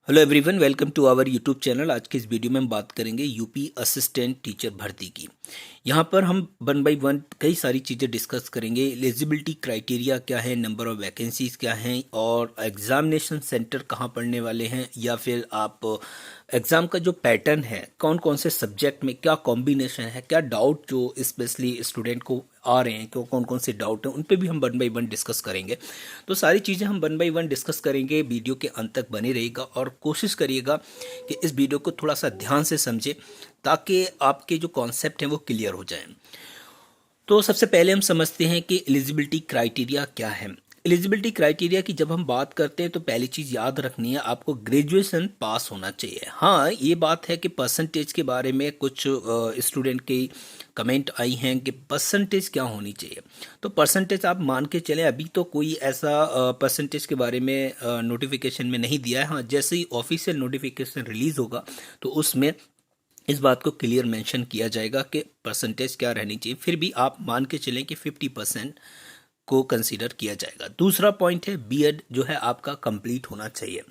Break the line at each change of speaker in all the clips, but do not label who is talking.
Hello everyone, welcome to our YouTube channel. आज के इस वीडियो में हम बात करेंगे यूपी असिस्टेंट टीचर भर्ती की। यहाँ पर हम वन बाय वन कई सारी चीज़ें डिस्कस करेंगे। एलिजिबिलिटी क्राइटेरिया क्या है, नंबर ऑफ वैकेंसीज क्या हैं, और एग्जामिनेशन सेंटर कहाँ पढ़ने वाले हैं, या फिर आप एग्ज़ाम का जो पैटर्न है, कौन कौन से सब्जेक्ट में क्या कॉम्बिनेशन है, क्या डाउट जो स्पेशली स्टूडेंट को आ रहे हैं, क्यों कौन कौन से डाउट हैं, उन पे भी हम वन बाय वन डिस्कस करेंगे। तो सारी चीज़ें हम वन बाय वन डिस्कस करेंगे। वीडियो के अंत तक बने रहिएगा और कोशिश करिएगा कि इस वीडियो को थोड़ा सा ध्यान से समझें ताकि आपके जो कॉन्सेप्ट हैं वो क्लियर हो जाएं। तो सबसे पहले हम समझते हैं कि एलिजिबिलिटी क्राइटेरिया क्या है। एलिजिबिलिटी क्राइटेरिया की जब हम बात करते हैं तो पहली चीज़ याद रखनी है, आपको ग्रेजुएशन पास होना चाहिए। हाँ, ये बात है कि परसेंटेज के बारे में कुछ स्टूडेंट की कमेंट आई हैं कि परसेंटेज क्या होनी चाहिए। तो परसेंटेज आप मान के चलें, अभी तो कोई ऐसा परसेंटेज के बारे में नोटिफिकेशन में नहीं दिया है। हाँ, जैसे ही ऑफिशियल नोटिफिकेशन रिलीज़ होगा तो उसमें इस बात को क्लियर मेंशन किया जाएगा कि परसेंटेज क्या रहनी चाहिए। फिर भी आप मान के चलें कि 50% को कंसीडर किया जाएगा। दूसरा पॉइंट है बीएड जो है आपका कंप्लीट होना चाहिए।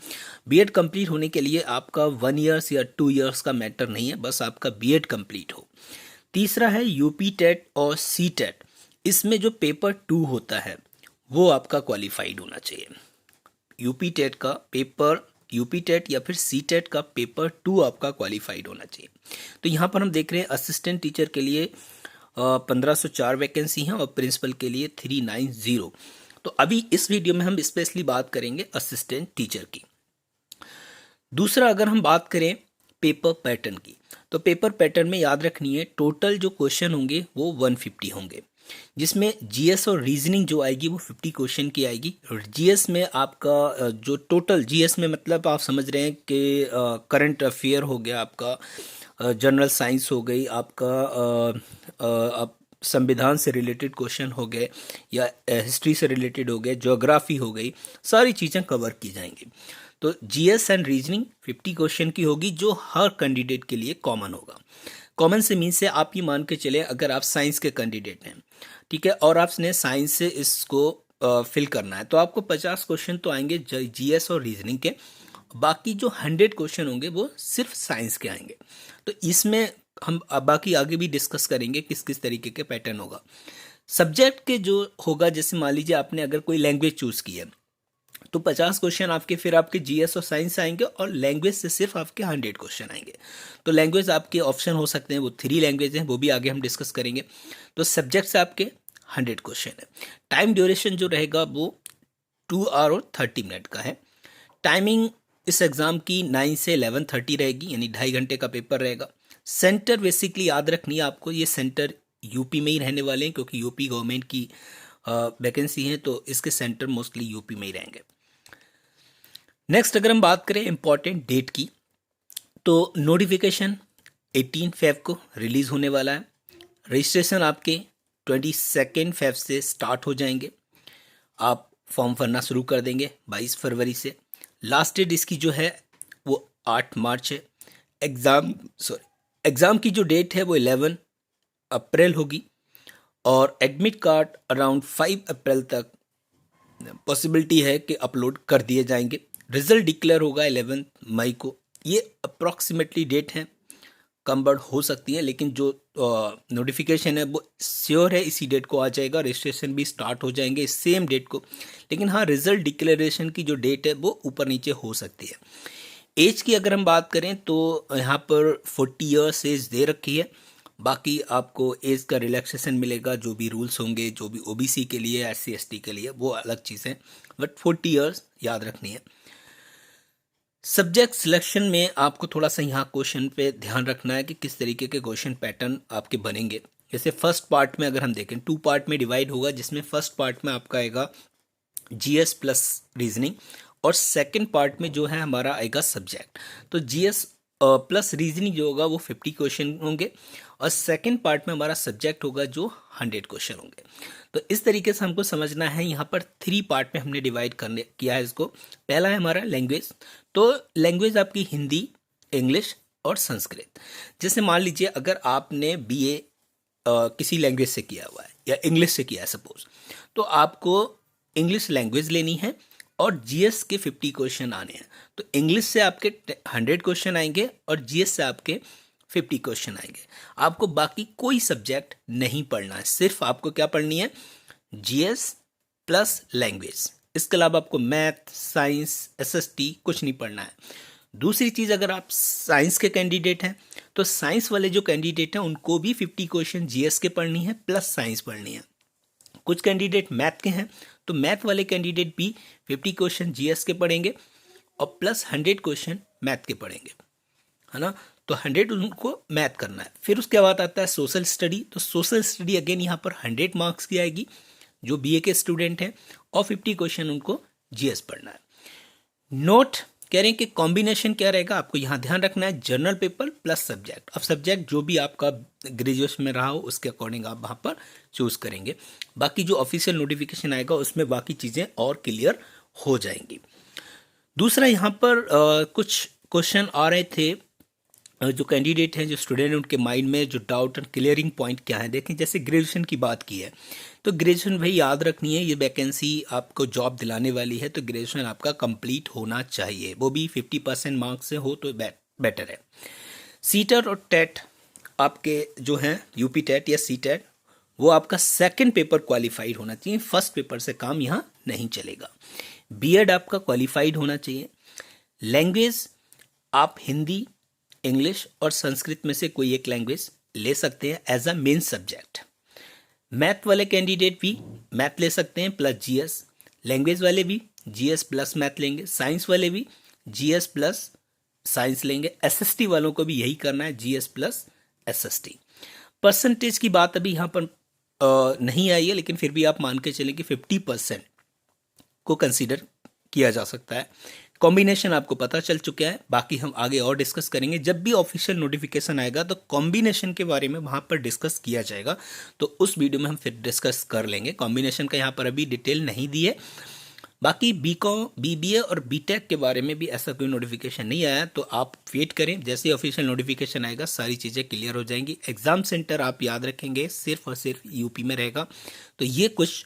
बीएड कंप्लीट होने के लिए आपका 1 ईयर्स या 2 ईयर्स का मैटर नहीं है, बस आपका बीएड कंप्लीट हो। तीसरा है यूपी टेट और सी टेट, इसमें जो पेपर 2 होता है वो आपका क्वालिफाइड होना चाहिए। यूपी टेट का पेपर, यूपी टेट या फिर सी टेट का पेपर 2 आपका क्वालिफाइड होना चाहिए। तो यहाँ पर हम देख रहे हैं असिस्टेंट टीचर के लिए 1504 वैकेंसी हैं और प्रिंसिपल के लिए 390। तो अभी इस वीडियो में हम स्पेशली बात करेंगे असिस्टेंट टीचर की। दूसरा, अगर हम बात करें पेपर पैटर्न की, तो पेपर पैटर्न में याद रखनी है टोटल जो क्वेश्चन होंगे वो 150 होंगे, जिसमें जीएस और रीजनिंग जो आएगी वो 50 क्वेश्चन की आएगी। और जीएस में आपका जो टोटल जीएस में मतलब आप समझ रहे हैं कि करंट अफेयर हो गया, आपका जनरल साइंस हो गई, आपका आप संविधान से रिलेटेड क्वेश्चन हो गए, या हिस्ट्री से रिलेटेड हो गए, ज्योग्राफी हो गई, सारी चीज़ें कवर की जाएंगी। तो जीएस एंड रीजनिंग 50 क्वेश्चन की होगी जो हर कैंडिडेट के लिए कॉमन होगा। कॉमन से मीन से आप ये मान के चले, अगर आप साइंस के कैंडिडेट हैं, ठीक है, और आपने साइंस से इसको फिल करना है, तो आपको 50 क्वेश्चन तो आएंगे जीएस और रीजनिंग के। बाकी जो 100 क्वेश्चन होंगे वो सिर्फ साइंस के आएंगे। तो इसमें हम बाकी आगे भी डिस्कस करेंगे किस किस तरीके के पैटर्न होगा। सब्जेक्ट के जो होगा, जैसे मान लीजिए आपने अगर कोई लैंग्वेज चूज की है तो 50 क्वेश्चन आपके फिर आपके जीएस और साइंस आएंगे, और लैंग्वेज से सिर्फ आपके 100 क्वेश्चन आएंगे। तो लैंग्वेज आपके ऑप्शन हो सकते हैं, वो 3 लैंग्वेज हैं, वो भी आगे हम डिस्कस करेंगे। तो सब्जेक्ट से आपके 100 क्वेश्चन है। टाइम ड्यूरेशन जो रहेगा वो 2 आवर और 30 मिनट का है। टाइमिंग इस एग्ज़ाम की 9 से 11:30 रहेगी, यानी 2.5 घंटे का पेपर रहेगा। सेंटर बेसिकली याद रखनी है आपको, ये सेंटर यूपी में ही रहने वाले हैं, क्योंकि यूपी गवर्नमेंट की वैकेंसी है, तो इसके सेंटर मोस्टली यूपी में ही रहेंगे। नेक्स्ट, अगर हम बात करें इंपॉर्टेंट डेट की, तो नोटिफिकेशन 18 फेब को रिलीज़ होने वाला है। रजिस्ट्रेशन आपके 22 फेब से स्टार्ट हो जाएंगे। आप फॉर्म भरना शुरू कर देंगे 22 फरवरी से। लास्ट डेट इसकी जो है वो 8 मार्च है। एग्ज़ाम की जो डेट है वो 11 अप्रैल होगी, और एडमिट कार्ड अराउंड 5 अप्रैल तक पॉसिबिलिटी है कि अपलोड कर दिए जाएंगे। रिजल्ट डिक्लेयर होगा 11 मई को। ये अप्रॉक्सीमेटली डेट है, कम बढ़ हो सकती है, लेकिन जो नोटिफिकेशन है वो श्योर है इसी डेट को आ जाएगा। रजिस्ट्रेशन भी स्टार्ट हो जाएंगे इस सेम डेट को, लेकिन हाँ, रिजल्ट डिक्लेरेशन की जो डेट है वो ऊपर नीचे हो सकती है। एज की अगर हम बात करें तो यहाँ पर 40 ईयर्स एज दे रखी है। बाकी आपको एज का रिलैक्सेशन मिलेगा, जो भी रूल्स होंगे, जो भी ओबीसी के लिए, एससी एसटी के लिए, वो अलग चीज़ है, बट 40 ईयर्स याद रखनी है। सब्जेक्ट सिलेक्शन में आपको थोड़ा सा यहाँ क्वेश्चन पे ध्यान रखना है कि किस तरीके के क्वेश्चन पैटर्न आपके बनेंगे। जैसे फर्स्ट पार्ट में अगर हम देखें, 2 पार्ट में डिवाइड होगा, जिसमें फर्स्ट पार्ट में आपका आएगा जीएस प्लस रीजनिंग, और सेकंड पार्ट में जो है हमारा आएगा सब्जेक्ट। तो जीएस प्लस रीजनिंग जो होगा वो 50 क्वेश्चन होंगे, और सेकंड पार्ट में हमारा सब्जेक्ट होगा जो 100 क्वेश्चन होंगे। तो इस तरीके से हमको समझना है। यहाँ पर 3 पार्ट में हमने डिवाइड करने किया है इसको। पहला है हमारा लैंग्वेज। तो लैंग्वेज आपकी हिंदी, इंग्लिश और संस्कृत। जैसे मान लीजिए अगर आपने बीए किसी लैंग्वेज से किया हुआ है या इंग्लिश से किया है सपोज, तो आपको इंग्लिश लैंग्वेज लेनी है और जीएस के 50 क्वेश्चन आने हैं। तो इंग्लिश से आपके 100 क्वेश्चन आएंगे और जीएस से आपके 50 क्वेश्चन आएंगे। आपको बाकी कोई सब्जेक्ट नहीं पढ़ना है, सिर्फ आपको क्या पढ़नी है, जीएस प्लस लैंग्वेज। इसके अलावा आपको मैथ, साइंस, एसएसटी कुछ नहीं पढ़ना है। दूसरी चीज़, अगर आप साइंस के कैंडिडेट हैं तो साइंस वाले जो कैंडिडेट हैं उनको भी 50 क्वेश्चन जीएस के पढ़नी है प्लस साइंस पढ़नी है। कुछ कैंडिडेट मैथ के हैं तो मैथ वाले कैंडिडेट भी 50 क्वेश्चन जीएस के पढ़ेंगे और प्लस 100 क्वेश्चन मैथ के पढ़ेंगे, है ना। तो 100 उनको मैथ करना है। फिर उसके बाद आता है सोशल स्टडी। तो सोशल स्टडी अगेन यहाँ पर 100 मार्क्स की आएगी जो बीए के स्टूडेंट हैं और 50 क्वेश्चन उनको जीएस पढ़ना है। नोट कह रहे हैं कि कॉम्बिनेशन क्या रहेगा, आपको यहाँ ध्यान रखना है, जर्नल पेपर प्लस सब्जेक्ट। अब सब्जेक्ट जो भी आपका ग्रेजुएशन में रहा हो उसके अकॉर्डिंग आप वहाँ पर चूज करेंगे। बाकी जो ऑफिशियल नोटिफिकेशन आएगा उसमें बाकी चीज़ें और क्लियर हो जाएंगी। दूसरा यहाँ पर कुछ क्वेश्चन आ रहे थे, जो कैंडिडेट हैं, जो स्टूडेंट हैं, उनके माइंड में जो डाउट एंड क्लियरिंग पॉइंट क्या है। देखें, जैसे ग्रेजुएशन की बात की है तो ग्रेजुएशन भाई याद रखनी है, ये वैकेंसी आपको जॉब दिलाने वाली है तो ग्रेजुएशन आपका कंप्लीट होना चाहिए, वो भी 50% मार्क्स से हो तो बेटर है। सीटर और टेट आपके जो हैं, यूपी टेट या सी टेट, वो आपका सेकंड पेपर क्वालिफाइड होना चाहिए, फर्स्ट पेपर से काम यहाँ नहीं चलेगा। बीएड आपका क्वालिफाइड होना चाहिए। लैंग्वेज आप हिंदी, इंग्लिश और संस्कृत में से कोई एक लैंग्वेज ले सकते हैं as a main subject. Math वाले कैंडिडेट भी मैथ ले सकते हैं प्लस जीएस, लैंग्वेज वाले भी जीएस प्लस मैथ लेंगे, साइंस वाले भी जीएस प्लस साइंस लेंगे, एसएसटी वालों को भी यही करना है, जीएस प्लस एसएसटी। परसेंटेज की बात अभी यहाँ पर नहीं आई है, लेकिन फिर भी आप मान के चलें कि 50% को कंसीडर किया जा सकता है। कॉम्बिनेशन आपको पता चल चुका है, बाकी हम आगे और डिस्कस करेंगे। जब भी ऑफिशियल नोटिफिकेशन आएगा तो कॉम्बिनेशन के बारे में वहाँ पर डिस्कस किया जाएगा, तो उस वीडियो में हम फिर डिस्कस कर लेंगे। कॉम्बिनेशन का यहाँ पर अभी डिटेल नहीं दी है। बाकी बीकॉम, बीबीए और बीटेक के बारे में भी ऐसा कोई नोटिफिकेशन नहीं आया, तो आप वेट करें, जैसे ऑफिशियल नोटिफिकेशन आएगा सारी चीज़ें क्लियर हो जाएंगी। एग्ज़ाम सेंटर आप याद रखेंगे सिर्फ और सिर्फ यूपी में रहेगा। तो ये कुछ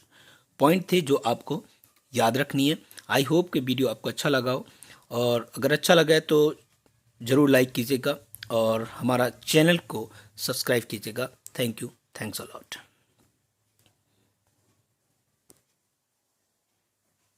पॉइंट थे जो आपको याद रखनी है। आई होप कि वीडियो आपको अच्छा लगा हो, और अगर अच्छा लगा है तो ज़रूर लाइक कीजिएगा और हमारा चैनल को सब्सक्राइब कीजिएगा। Thank you, thanks a lot.